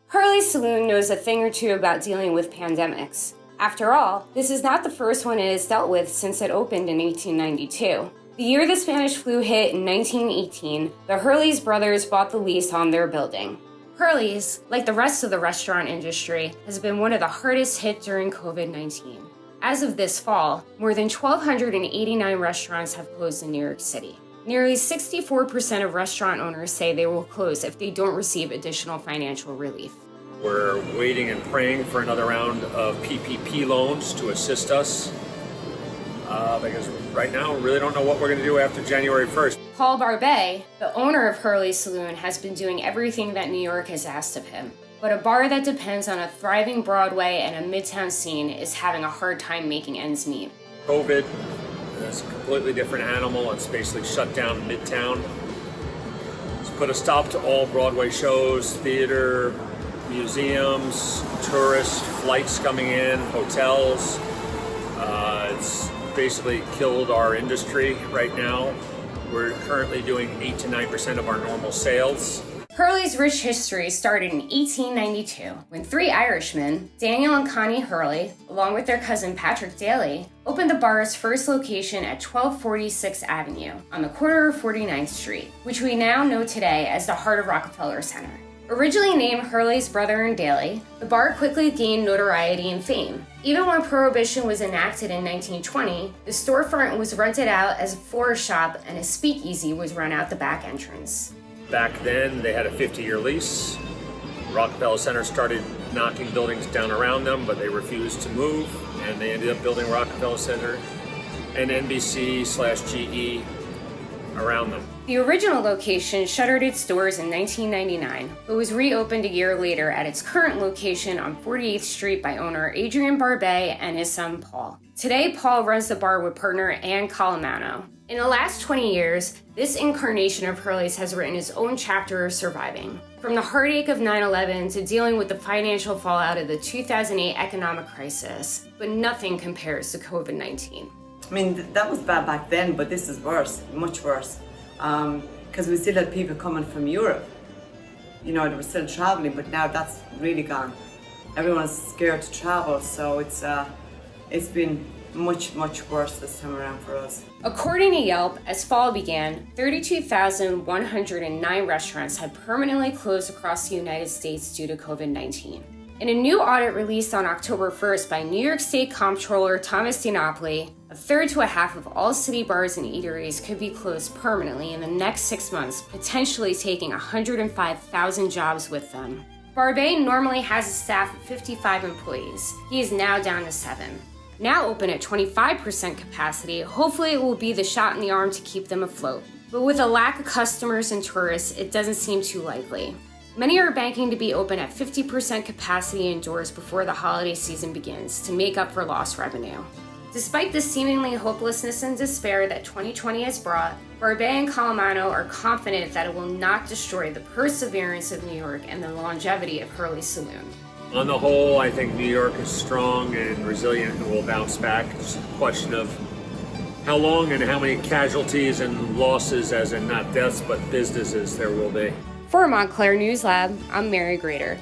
Hurley's Saloon knows a thing or two about dealing with pandemics. After all, this is not the first one it has dealt with since it opened in 1892. The year the Spanish flu hit in 1918, the Hurley's brothers bought the lease on their building. Hurley's, like the rest of the restaurant industry, has been one of the hardest hit during COVID-19. As of this fall, more than 1,289 restaurants have closed in New York City. Nearly 64% of restaurant owners say they will close if they don't receive additional financial relief. We're waiting and praying for another round of PPP loans to assist us because right now we really don't know what we're going to do after January 1st. Paul Barbet, the owner of Hurley's Saloon, has been doing everything that New York has asked of him. But a bar that depends on a thriving Broadway and a Midtown scene is having a hard time making ends meet. COVID is a completely different animal. It's basically shut down Midtown. It's put a stop to all Broadway shows, theater, museums, tourist flights coming in, hotels. It's basically killed our industry right now. We're currently doing 8 to 9% of our normal sales. Hurley's rich history started in 1892 when three Irishmen, Daniel and Connie Hurley, along with their cousin Patrick Daly, opened the bar's first location at 1240 6th Avenue on the corner of 49th Street, which we now know today as the heart of Rockefeller Center. Originally named Hurley's Brother and Daly, the bar quickly gained notoriety and fame. Even when Prohibition was enacted in 1920, the storefront was rented out as a florist shop and a speakeasy was run out the back entrance. Back then, they had a 50-year lease. Rockefeller Center started knocking buildings down around them, but they refused to move, and they ended up building Rockefeller Center and NBC/GE around them. The original location shuttered its doors in 1999, but was reopened a year later at its current location on 48th Street by owner Adrian Barbet and his son Paul. Today, Paul runs the bar with partner Ann Calamano. In the last 20 years, this incarnation of Hurley's has written its own chapter of surviving. From the heartache of 9/11 to dealing with the financial fallout of the 2008 economic crisis, but nothing compares to COVID-19. I mean, that was bad back then, but this is worse, much worse. Because we still had people coming from Europe. You know, they were still traveling, but now that's really gone. Everyone's scared to travel, so it's been much worse this time around for us. According to Yelp, as fall began, 32,109 restaurants had permanently closed across the United States due to COVID-19. In a new audit released on October 1st by New York State Comptroller Thomas DiNapoli, a third to a half of all city bars and eateries could be closed permanently in the next 6 months, potentially taking 105,000 jobs with them. Barbet normally has a staff of 55 employees. He is now down to 7. Now open at 25% capacity, hopefully it will be the shot in the arm to keep them afloat. But with a lack of customers and tourists, it doesn't seem too likely. Many are banking to be open at 50% capacity indoors before the holiday season begins to make up for lost revenue. Despite the seemingly hopelessness and despair that 2020 has brought, Barbet and Calamano are confident that it will not destroy the perseverance of New York and the longevity of Hurley's Saloon. On the whole, I think New York is strong and resilient and will bounce back. It's a question of how long and how many casualties and losses, as in not deaths, but businesses, there will be. For Montclair News Lab, I'm Mary Grader.